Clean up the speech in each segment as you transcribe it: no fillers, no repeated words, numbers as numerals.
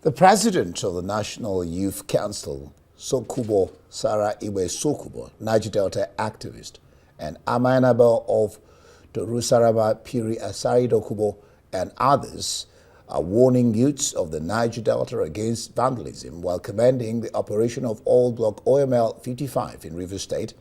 The president of the National Youth Council, Sokubo Sarah Iwe Sokubo, Niger Delta activist, and Amainaba of the Rusaraba Piri Asari Dokubo and others are warning youths of the Niger Delta against vandalism while commending the operation of Old Block OML 55 in Rivers State,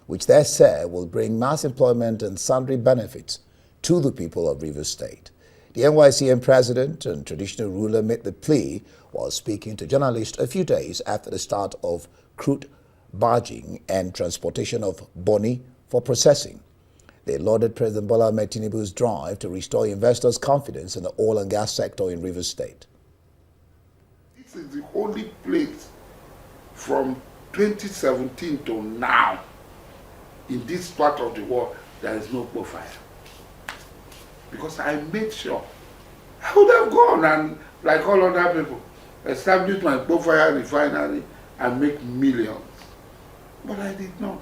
which they say will bring mass employment and sundry benefits to the people of Rivers State. The NYCM president and traditional ruler made the plea while speaking to journalists a few days after the start of crude barging and transportation of boni for processing. They lauded President Bola Ahmed Tinubu's drive to restore investors' confidence in the oil and gas sector in Rivers State. This is the only place from 2017 to now in this part of the world there is no profile. Because I made sure I would have gone and, like all other people, establish my profile refinery and make millions. But I did not,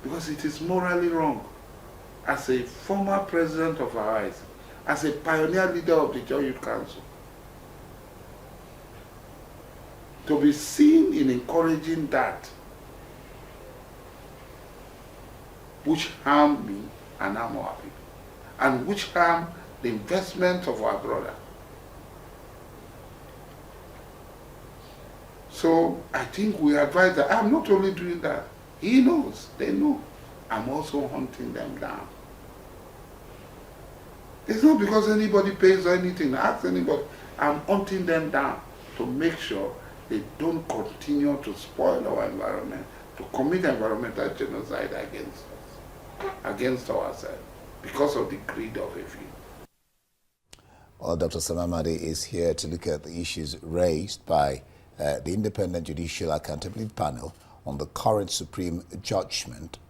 because it is morally wrong. As a former president of our eyes, as a pioneer leader of the Judicial Council, to be seen in encouraging that which harm me and harm our people, and which harm the investment of our brother. So I think we advise that I'm not only doing that, he knows, they know, I'm also hunting them down. It's not because anybody pays or anything, ask anybody, I'm hunting them down to make sure they don't continue to spoil our environment, to commit environmental genocide against us, against ourselves, because of the greed of a few. Well, Dr. Amadi is here to look at the issues raised by the Independent Judicial Accountability Panel on the current Supreme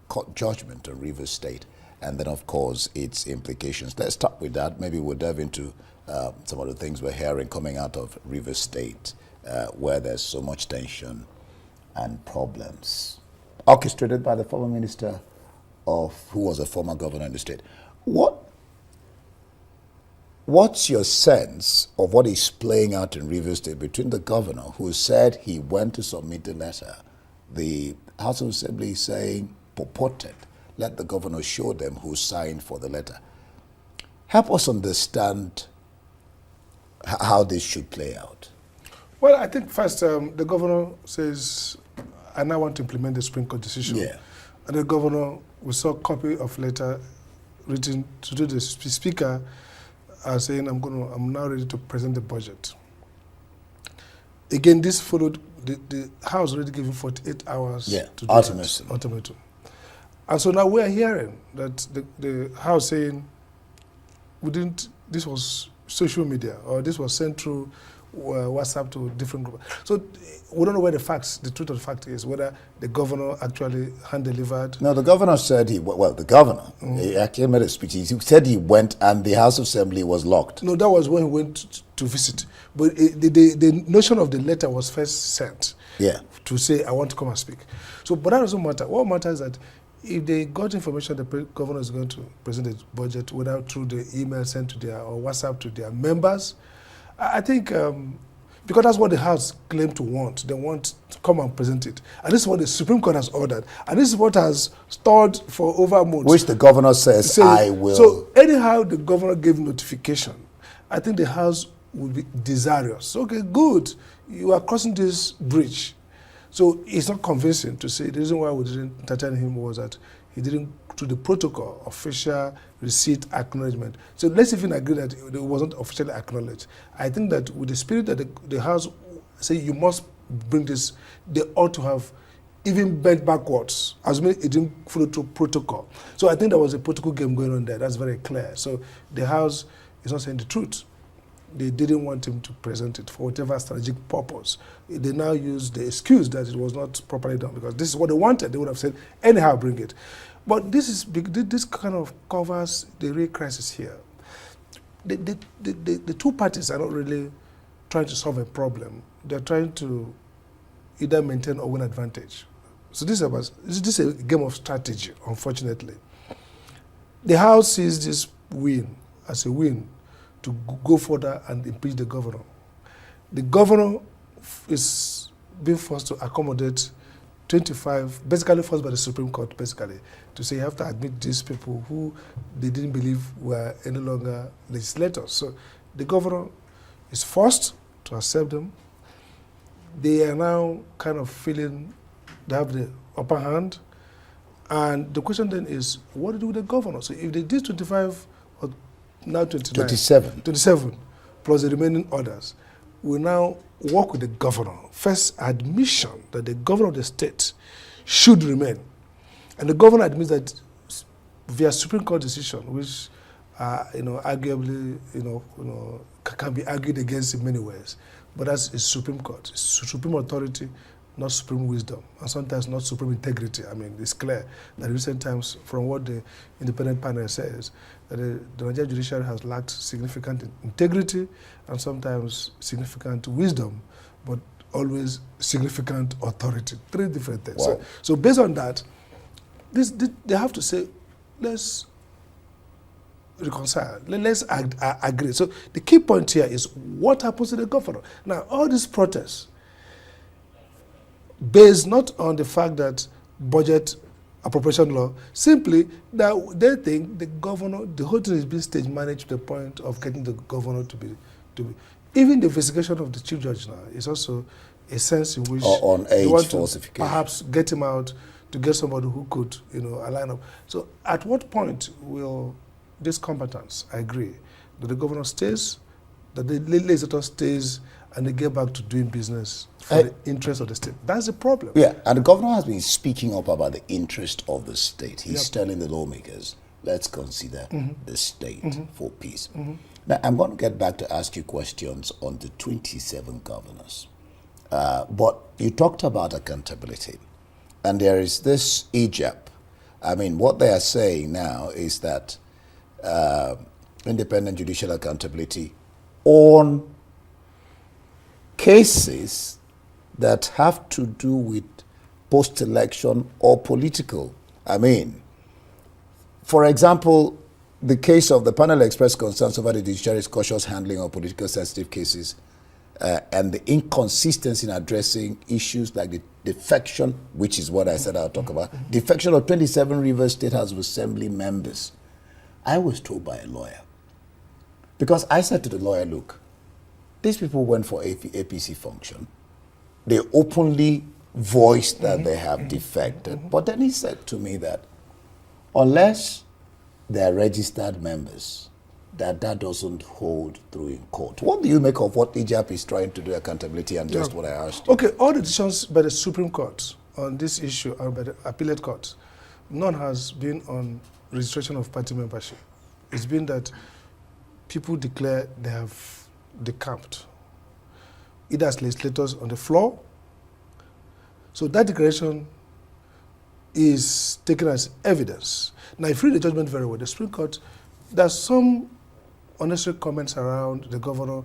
Court judgment on Rivers State, and then, of course, its implications. Let's start with that. Maybe we'll delve into some of the things we're hearing coming out of Rivers State, where there's so much tension and problems, orchestrated by the former minister who was a former governor in the state. What's your sense of what is playing out in Rivers State between the governor, who said he went to submit a letter, the House of Assembly saying purported, let the governor show them who signed for the letter? Help us understand how this should play out. Well, I think first the governor says, I now want to implement the Supreme Court decision. Yeah. And the governor, we saw a copy of letter written to the speaker saying, I'm now ready to present the budget. Again, this followed, the House already given 48 hours to do ultimatum. And so now we're hearing that the House saying, this was social media, or this was sent through WhatsApp to different groups. So we don't know where the truth of the fact is, whether the governor actually hand-delivered. No, the governor said he actually made a speech. He said he went and the House of Assembly was locked. No, that was when he went to visit. But the notion of the letter was first sent to say, I want to come and speak. So, but that doesn't matter. What matters is that if they got information the governor is going to present the budget, whether through the email sent to or WhatsApp to their members, I think, because that's what the House claimed to want. They want to come and present it. And this is what the Supreme Court has ordered. And this is what has stalled for over months. Which the governor says, I will. So anyhow the governor gave notification, I think the House would be desirous. Okay, good. You are crossing this bridge. So it's not convincing to say the reason why we didn't entertain him was that he didn't, through the protocol, official receipt acknowledgement. So let's even agree that it wasn't officially acknowledged. I think that with the spirit that the House say you must bring this, they ought to have even bent backwards, assuming it didn't follow through protocol. So I think there was a protocol game going on there. That's very clear. So the House is not saying the truth. They didn't want him to present it for whatever strategic purpose. They now use the excuse that it was not properly done because this is what they wanted. They would have said, anyhow, bring it. But this kind of covers the real crisis here. The two parties are not really trying to solve a problem. They're trying to either maintain or win advantage. So this is a game of strategy, unfortunately. The House sees this win as a win to go further and impeach the governor. The governor is being forced to accommodate 25, basically forced by the Supreme Court, basically, to say you have to admit these people who they didn't believe were any longer legislators. So the governor is forced to accept them. They are now kind of feeling they have the upper hand. And the question then is, what to do with the governor? So if they did 25 or now 29, 27 plus the remaining others, we now work with the governor. First, admission that the governor of the state should remain. And the governor admits that via Supreme Court decision, which arguably can be argued against in many ways. But that's a Supreme Court. It's supreme authority, not supreme wisdom, and sometimes not supreme integrity. I mean, it's clear that in recent times, from what the independent panel says, that the Niger Judicial has lacked significant integrity and sometimes significant wisdom, but always significant authority. Three different things. Wow. So based on that, they have to say, let's reconcile, let's agree. So the key point here is what happens to the governor. Now, all these protests, based not on the fact that budget appropriation law, simply that they think the governor, the whole thing is being stage managed to the point of getting the governor to be. Even the investigation of the chief judge now is also a sense in which on they age want to falsification. perhaps get him out to get somebody who could, align up. So at what point will this competence agree that the governor stays, that the legislator stays, and they get back to doing business for the interest of the state? That's the problem. Yeah, and the governor has been speaking up about the interest of the state. He's telling the lawmakers, let's consider the state for peace. Now, I'm going to get back to ask you questions on the 27 governors. But you talked about accountability. And there is this Egypt. I mean, what they are saying now is that independent judicial accountability on cases that have to do with post-election or political. I mean, for example, the case of the panel expressed concerns over the judiciary's cautious handling of politically sensitive cases and the inconsistency in addressing issues like the defection, which is what I said I'll talk about, defection of 27 Rivers State House of Assembly members. I was told by a lawyer, because I said to the lawyer, look, these people went for APC function. They openly voiced that they have defected. But then he said to me that unless they're registered members, that doesn't hold through in court. What do you make of what Egypt is trying to do, accountability, and just what I asked you? Okay, all the decisions by the Supreme Court on this issue and by the appellate court, none has been on registration of party membership. It's been that people declare they have decamped, either as legislators on the floor. So that declaration is taken as evidence. Now, if you read the judgment very well, the Supreme Court, there's some unnecessary comments around the governor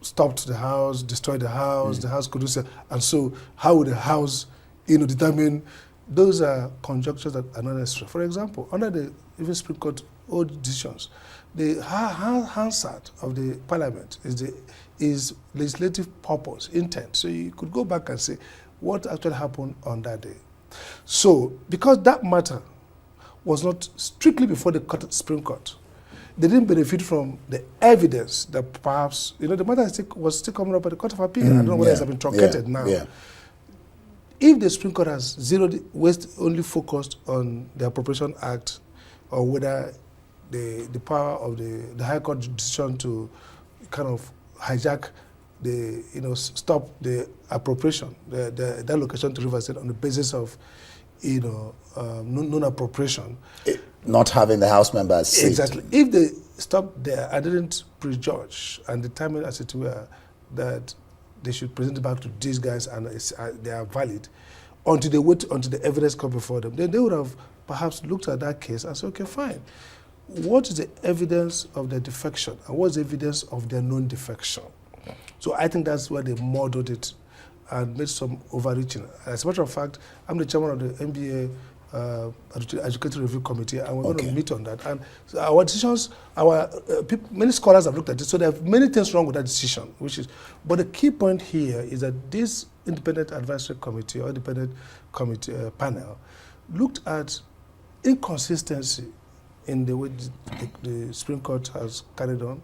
stopped the house, destroyed the house could do so, and so how would the house, determine? Those are conjunctures that are not necessary. For example, under the even Supreme Court old decisions, the Hansard of the Parliament is legislative purpose, intent. So you could go back and say what actually happened on that day. So because that matter was not strictly before the Supreme Court, they didn't benefit from the evidence that perhaps, the matter was still coming up at the Court of Appeal. I don't know whether it's been truncated now. Yeah. If the Supreme Court has only focused on the Appropriation Act, or whether the power of the High Court decision to kind of hijack stop the appropriation, the allocation to Rivers State on the basis of, non-appropriation. Not having the House members sit. Exactly. If they stopped there and didn't prejudge and determine, as it were, that they should present it back to these guys and they are valid, until they wait until the evidence comes before them, then they would have perhaps looked at that case and said, okay, fine. What is the evidence of their defection and what's the evidence of their non-defection? So I think that's where they modeled it and made some overreaching. As a matter of fact, I'm the chairman of the NBA Educative Review Committee, and we're going to meet on that. And so our decisions, many scholars have looked at it, so there are many things wrong with that decision, but the key point here is that this independent advisory committee or independent committee panel looked at inconsistency in the way the Supreme Court has carried on.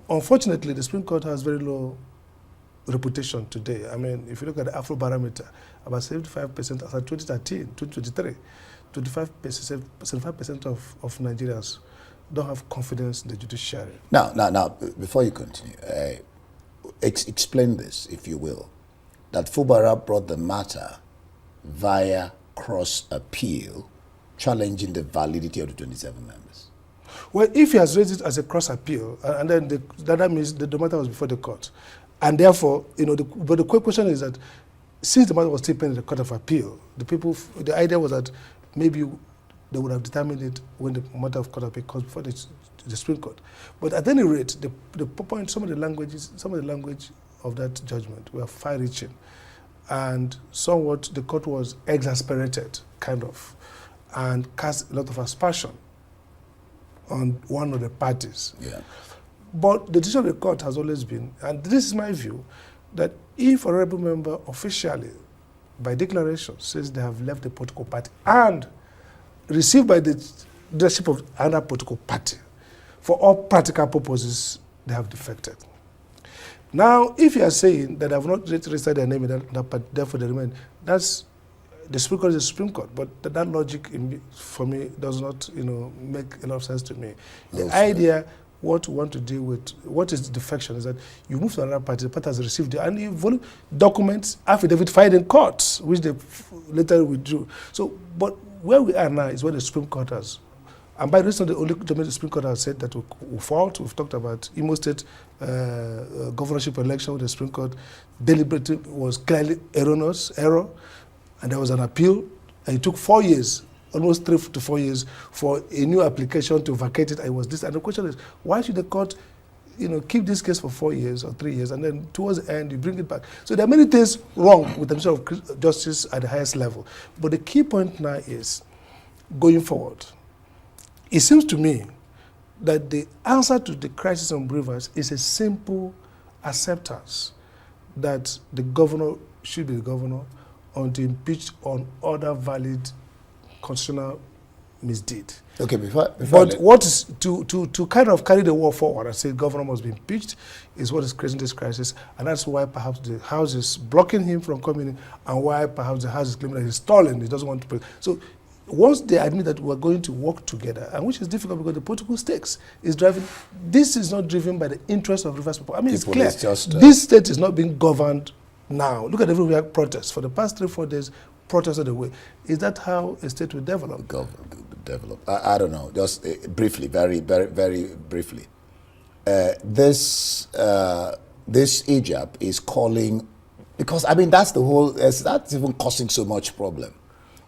Unfortunately, the Supreme Court has very low reputation today. I mean, if you look at the Afrobarometer, about 75% as of 2013, 2023, 75% of Nigerians don't have confidence in the judiciary. Now, before you continue, explain this, if you will, that Fubara brought the matter via cross-appeal, challenging the validity of the 27 members. Well, if he has raised it as a cross-appeal, and then that means the matter was before the court, and therefore, but the quick question is that since the matter was still pending in the Court of Appeal, the idea was that maybe they would have determined it when the matter of Court of Appeal comes before the Supreme Court. But at any rate, the point, some of the language of that judgment were far-reaching, and somewhat the court was exasperated, kind of, and cast a lot of aspersion on one of the parties. Yeah. But the decision of the court has always been, and this is my view, that if a rebel member officially, by declaration, says they have left the political party and received by the leadership of another political party, for all practical purposes, they have defected. Now, if you are saying that they have not registered their name in that party, therefore they remain, that's the Supreme Court is the Supreme Court, but that logic for me does not, make a lot of sense to me. The idea, what we want to deal with, what is defection, is that you move to another party, the party has received it, and you documents, affidavit filed in courts, which they later withdrew. So, but where we are now is where the Supreme Court has, and by reason the only domain the Supreme Court has said that we fought. We've talked about Imo State governorship election with the Supreme Court deliberately was clearly error, and there was an appeal, and it took 4 years, almost 3 to 4 years, for a new application to vacate it. And it was this, and the question is, why should the court, keep this case for 4 years or 3 years, and then towards the end you bring it back? So there are many things wrong with the administration of justice at the highest level. But the key point now is, going forward, it seems to me that the answer to the crisis on Rivers is a simple acceptance that the governor should be the governor until impeached on other valid constitutional misdeed. Okay, before what is to kind of carry the war forward and say governor must be impeached is what is creating this crisis, and that's why perhaps the House is blocking him from coming in, and why perhaps the House is claiming that he's stalling, he doesn't want to pay. So once they admit that we're going to work together, and which is difficult because the political stakes is driving, this is not driven by the interest of Rivers people. I mean, it's clear. This state is not being governed now. Look at every protests. For the past 3-4 days, protests are the way. Is that how a state will develop? I don't know. Just briefly, very, very, very briefly. This Egypt is calling, because I mean that's even causing so much problem.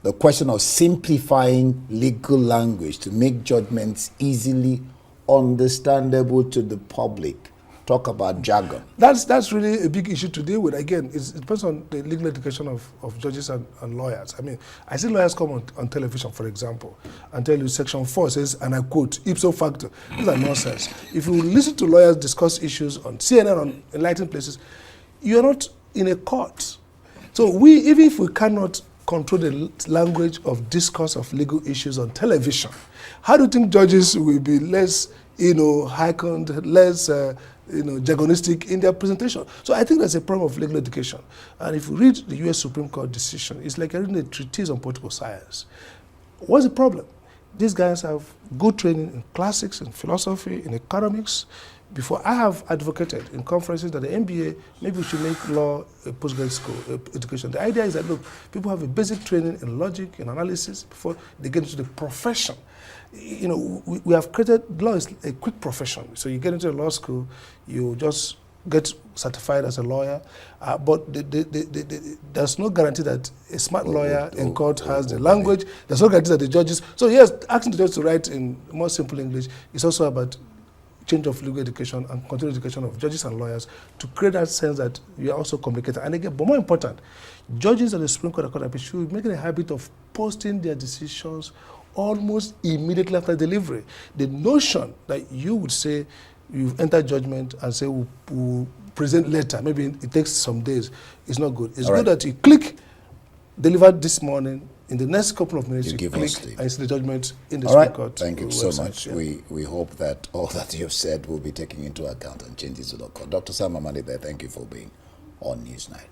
The question of simplifying legal language to make judgments easily understandable to the public. Talk about jargon. That's really a big issue to deal with. Again, it depends on the legal education of judges and lawyers. I mean, I see lawyers come on television, for example, and tell you Section 4 says, and I quote, ipso facto. These are nonsense. If you listen to lawyers discuss issues on CNN, on enlightened places, you're not in a court. So even if we cannot control the language of discourse of legal issues on television, how do you think judges will be less, heightened, less, jargonistic in their presentation? So I think there's a problem of legal education. And if you read the U.S. Supreme Court decision, it's like reading a treatise on political science. What's the problem? These guys have good training in classics, in philosophy, in economics. Before, I have advocated in conferences that the MBA, maybe we should make law a postgraduate school education. The idea is that, look, people have a basic training in logic, in analysis, before they get into the profession. We have created, law is a quick profession. So you get into a law school, you just get certified as a lawyer, but there's no guarantee that a smart lawyer in court has the language. There's no guarantee that the judges, so yes, asking the judge to write in more simple English is also about change of legal education and continuing education of judges and lawyers to create that sense that you are also communicating. And again, but more important, judges of the Supreme Court of Court of Appeal should make it a habit of posting their decisions almost immediately after delivery. The notion that you would say you've entered judgment and say we'll present later, maybe it takes some days, is not good. It's good that you click, delivered this morning, in the next couple of minutes, you click and see the judgment in the Supreme Court. Thank you website. so much. Yeah. We hope that all that you've said will be taken into account and changes to the court. Dr. Sam Amadi there, thank you for being on Newsnight.